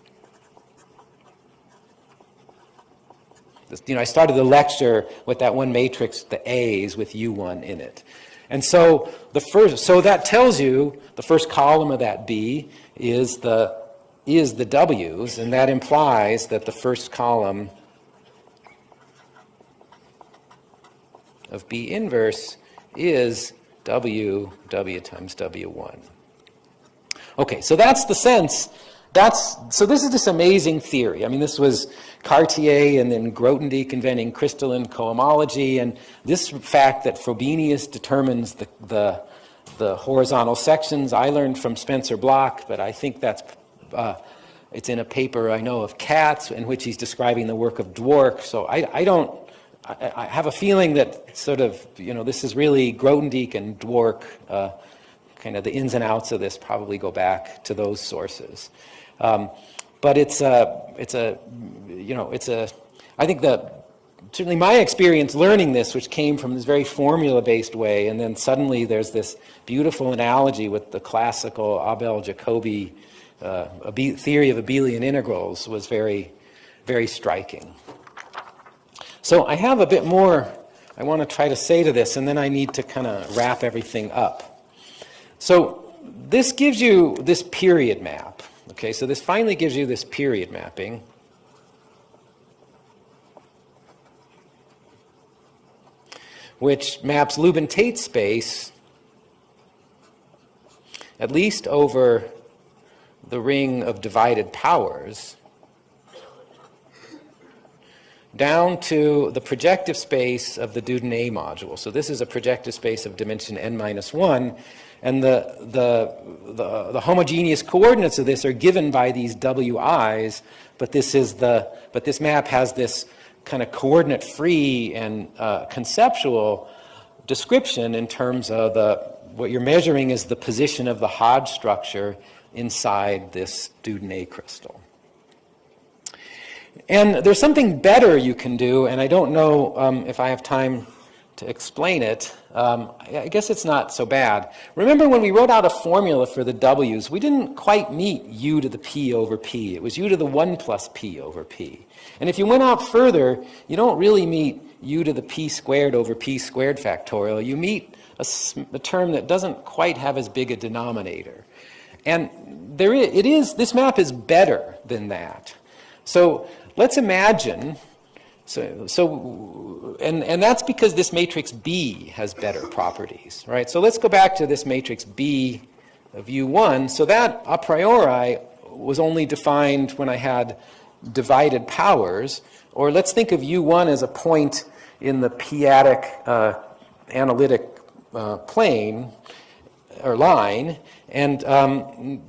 I started the lecture with that one matrix, the A's, with U1 in it. And so that tells you the first column of that B is the W's, and that implies that the first column of B inverse is W times W1. Okay, so that's the sense. So this is this amazing theory. I mean, this was Cartier and then Grothendieck inventing crystalline cohomology, and this fact that Frobenius determines the horizontal sections I learned from Spencer Bloch, but I think that's it's in a paper I know of Katz in which he's describing the work of Dwork. So I have a feeling that sort of, this is really Grothendieck and Dwork, kind of the ins and outs of this probably go back to those sources. But I think that certainly my experience learning this, which came from this very formula-based way, and then suddenly there's this beautiful analogy with the classical Abel-Jacobi theory of abelian integrals, was very, very striking. So I have a bit more I want to try to say to this, and then I need to kind of wrap everything up. So this gives you this period map. Okay, so this finally gives you this period mapping. Which maps Lubin-Tate space at least over the ring of divided powers down to the projective space of the Dieudonné module. So this is a projective space of dimension n-1, and the homogeneous coordinates of this are given by these wi's, but this map has this kind of coordinate-free and conceptual description in terms of what you're measuring is the position of the Hodge structure inside this Dieudonné crystal. And there's something better you can do, and I don't know if I have time to explain it. I guess it's not so bad. Remember when we wrote out a formula for the W's, we didn't quite meet u to the p over p. It was u to the 1 plus p over p. And if you went out further, you don't really meet u to the p squared over p squared factorial. You meet a term that doesn't quite have as big a denominator. And this map is better than that. So let's imagine, and that's because this matrix B has better properties, right? So let's go back to this matrix B of U1. So that a priori was only defined when I had divided powers, or let's think of U1 as a point in the p-adic analytic plane or line, and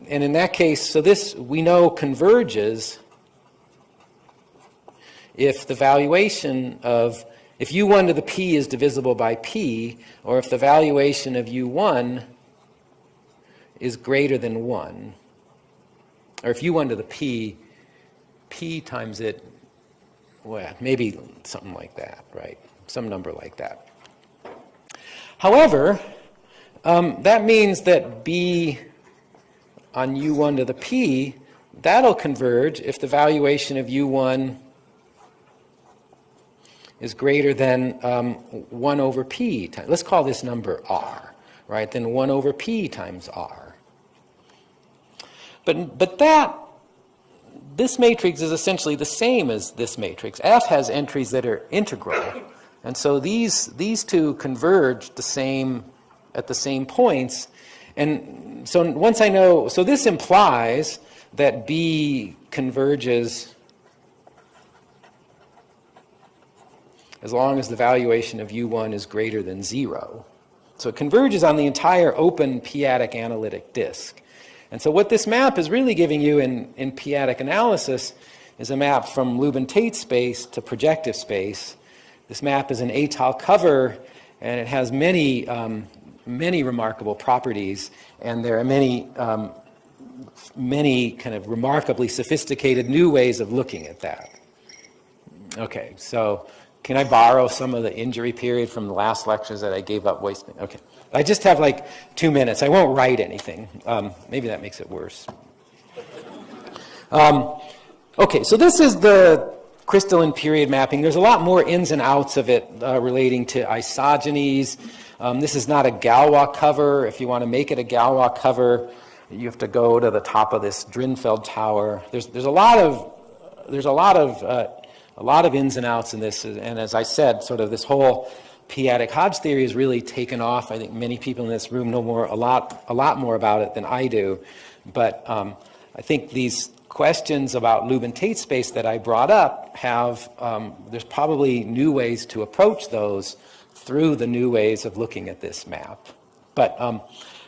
in that case, so this we know converges if the valuation of, if u1 to the p is divisible by p, or if the valuation of u1 is greater than 1, or if u1 to the p times it, well, maybe something like that, right? Some number like that. However, that means that b on u1 to the p, that'll converge if the valuation of u1 is greater than 1 over p. Let's call this number r, right? Then 1 over p times r. But this matrix is essentially the same as this matrix. F has entries that are integral, and so these two converge at the same points. And so once I know, so this implies that B converges as long as the valuation of U1 is greater than 0. So it converges on the entire open p-adic analytic disk. And so what this map is really giving you in p-adic analysis is a map from Lubin-Tate space to projective space. This map is an ATAL cover, and it has many remarkable properties, and there are many kind of remarkably sophisticated new ways of looking at that. Okay, so can I borrow some of the injury period from the last lectures that I gave up wasting? Okay, I just have like 2 minutes. I won't write anything. Maybe that makes it worse. Okay, so this is the crystalline period mapping. There's a lot more ins and outs of it relating to isogenies. This is not a Galois cover. If you want to make it a Galois cover, you have to go to the top of this Drinfeld tower. There's a lot of ins and outs in this, and as I said, sort of this whole p-adic Hodge theory has really taken off. I think many people in this room know a lot more about it than I do, but I think these questions about Lubin-Tate space that I brought up have there's probably new ways to approach those through the new ways of looking at this map. But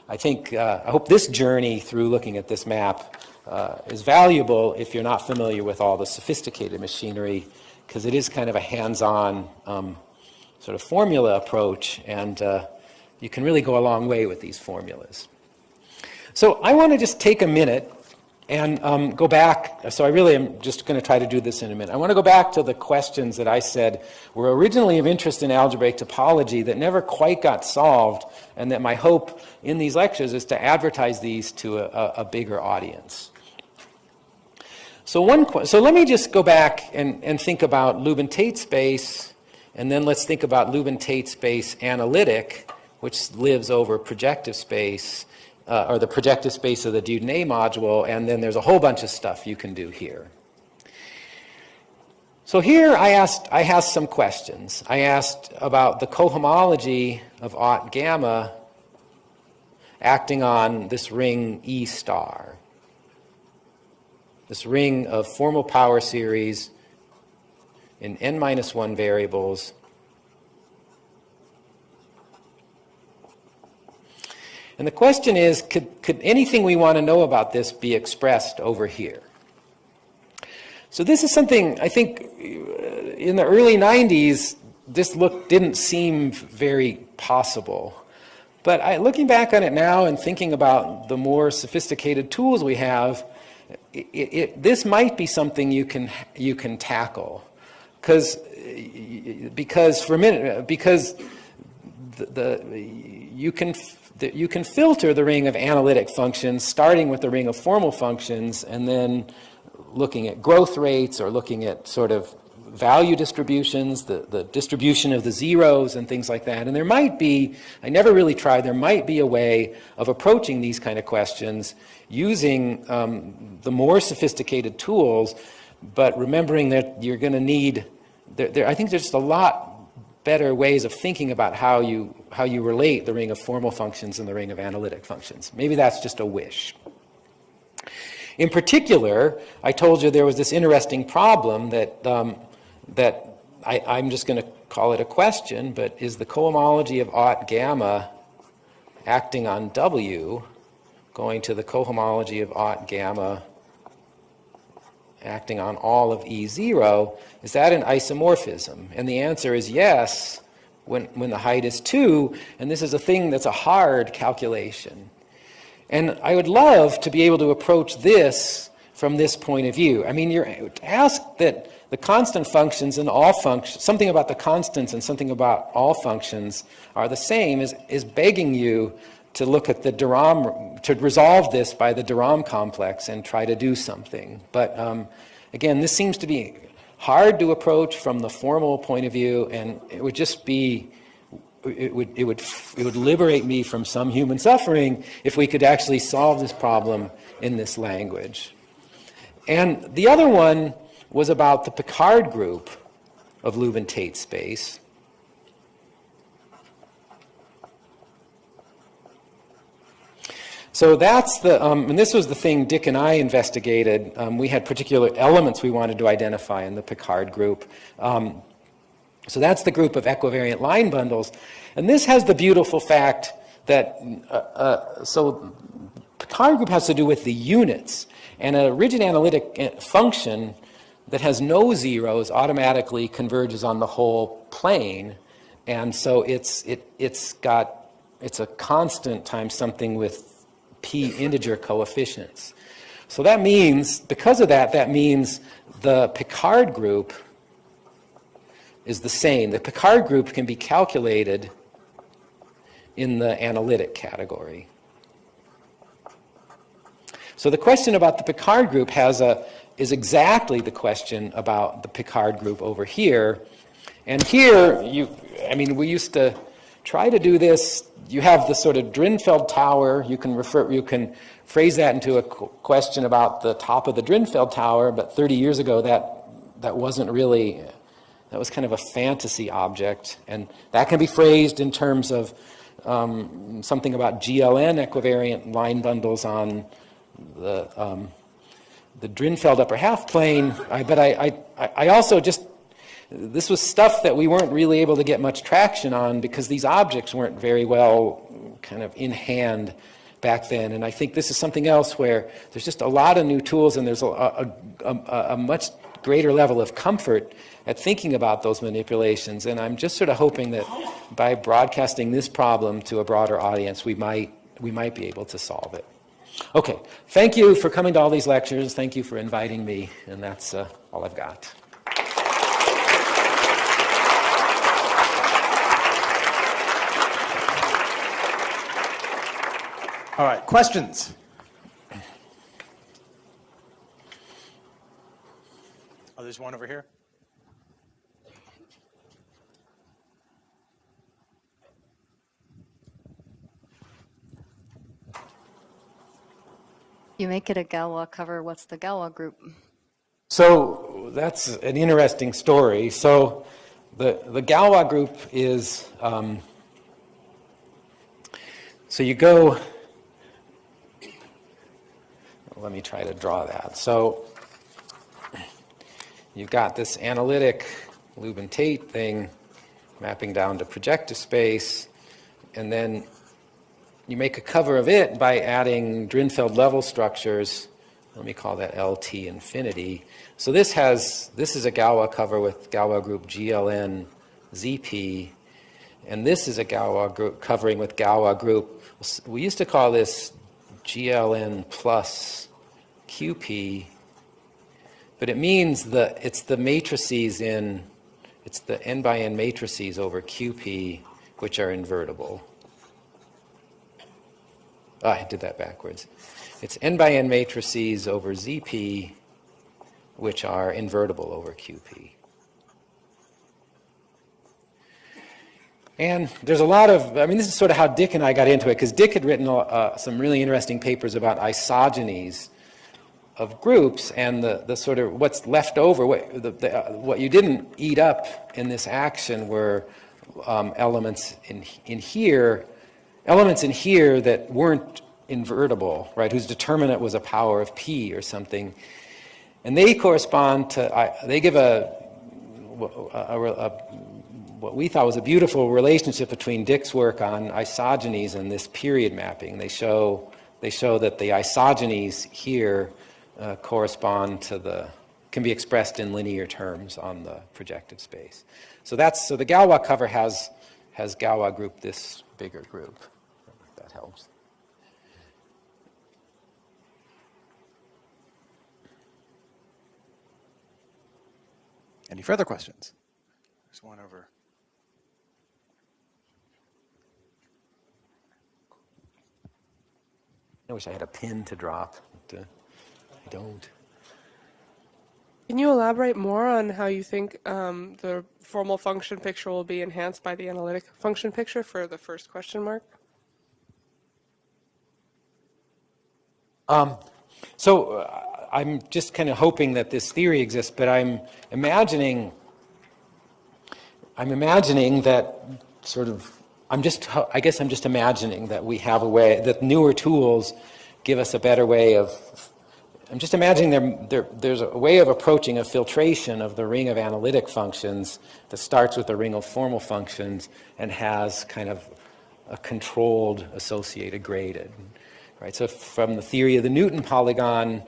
I hope this journey through looking at this map is valuable if you're not familiar with all the sophisticated machinery, because it is kind of a hands-on sort of formula approach, and you can really go a long way with these formulas. So I want to just take a minute and go back. So I really am just going to try to do this in a minute. I want to go back to the questions that I said were originally of interest in algebraic topology that never quite got solved, and that my hope in these lectures is to advertise these to a bigger audience. So let me just go back and think about Lubin-Tate space, and then let's think about Lubin-Tate space analytic, which lives over projective space, or the projective space of the Dieudonné module, and then there's a whole bunch of stuff you can do here. So here I asked some questions. I asked about the cohomology of aught gamma acting on this ring E star, this ring of formal power series in n-1 variables. And the question is, could anything we want to know about this be expressed over here? So this is something, I think, in the early 90s, this didn't seem very possible. But looking back on it now and thinking about the more sophisticated tools we have, this might be something you can tackle. Because you can filter the ring of analytic functions, starting with the ring of formal functions, and then looking at growth rates or looking at sort of value distributions, the distribution of the zeros and things like that. And there might be, I never really tried, there might be a way of approaching these kind of questions using the more sophisticated tools, but remembering that you're going to need, I think there's just a lot better ways of thinking about how you relate the ring of formal functions and the ring of analytic functions. Maybe that's just a wish. In particular, I told you there was this interesting problem that I'm just going to call it a question, but is the cohomology of aught gamma acting on W going to the cohomology of aught gamma acting on all of E0, is that an isomorphism? And the answer is yes, when the height is 2, and this is a thing that's a hard calculation. And I would love to be able to approach this from this point of view. I mean, you're asked that the constant functions and all functions, something about the constants and something about all functions are the same, is begging you to look at the de Rham, to resolve this by the de Rham complex and try to do something. But again, this seems to be hard to approach from the formal point of view, and it would just be, it would liberate me from some human suffering if we could actually solve this problem in this language. And the other one was about the Picard group of Lubin-Tate space. So that's the, and this was the thing Dick and I investigated. We had particular elements we wanted to identify in the Picard group. So that's the group of equivariant line bundles. And this has the beautiful fact that, so Picard group has to do with the units. And a rigid analytic function that has no zeros automatically converges on the whole plane. And so it's a constant times something with p integer coefficients. So that means, because of that, that means the Picard group is the same. The Picard group can be calculated in the analytic category. So the question about the Picard group is exactly the question about the Picard group over here. And here, we used to try to do this. You have the sort of Drinfeld tower. You can phrase that into a question about the top of the Drinfeld tower, but 30 years ago that wasn't really, that was kind of a fantasy object. And that can be phrased in terms of something about GLN equivariant line bundles on the Drinfeld upper half plane. But I also just, this was stuff that we weren't really able to get much traction on because these objects weren't very well kind of in hand back then. And I think this is something else where there's just a lot of new tools, and there's a much greater level of comfort at thinking about those manipulations. And I'm just sort of hoping that by broadcasting this problem to a broader audience, we might be able to solve it. Okay, thank you for coming to all these lectures. Thank you for inviting me, and that's all I've got. All right, questions? Oh, there's one over here. You make it a Galois cover. What's the Galois group? So that's an interesting story. So the Galois group is, so you go, let me try to draw that. So you've got this analytic Lubin-Tate thing mapping down to projective space, and then you make a cover of it by adding Drinfeld level structures. Let me call that LT infinity. So this is a Galois cover with Galois group GLN ZP, and this is a Galois group covering with Galois group. We used to call this GLN plus QP, but it means it's the matrices it's the n by n matrices over QP which are invertible. Oh, I did that backwards. It's n by n matrices over ZP which are invertible over QP. And there's a lot of, this is sort of how Dick and I got into it, because Dick had written some really interesting papers about isogenies of groups, and the sort of what's left over, what you didn't eat up in this action were elements in here that weren't invertible, right, whose determinant was a power of p or something. And they correspond to, they give what we thought was a beautiful relationship between Dick's work on isogenies and this period mapping. They show that the isogenies here correspond to can be expressed in linear terms on the projective space. So the Galois cover has Galois group this bigger group. If that helps. Any further questions? There's one over. I wish I had a pin to drop, but I don't. Can you elaborate more on how you think the formal function picture will be enhanced by the analytic function picture for the first question mark? I'm just kind of hoping that this theory exists, but I'm imagining that I guess I'm just imagining that we have a way, that newer tools give us a better way of, I'm just imagining there's a way of approaching a filtration of the ring of analytic functions that starts with a ring of formal functions and has kind of a controlled associated graded. Right? So from the theory of the Newton polygon,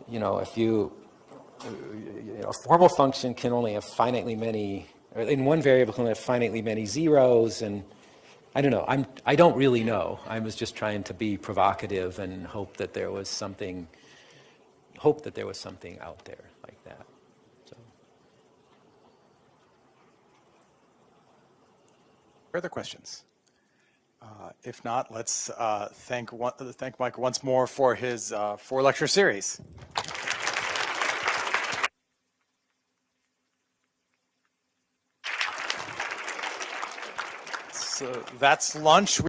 if a formal function can only have finitely many, or in one variable can only have finitely many zeros, and I don't know. I don't really know. I was just trying to be provocative and hope that there was something out there like that. So. Further questions? If not, let's thank Mike once more for his 4-lecture series. So that's lunch.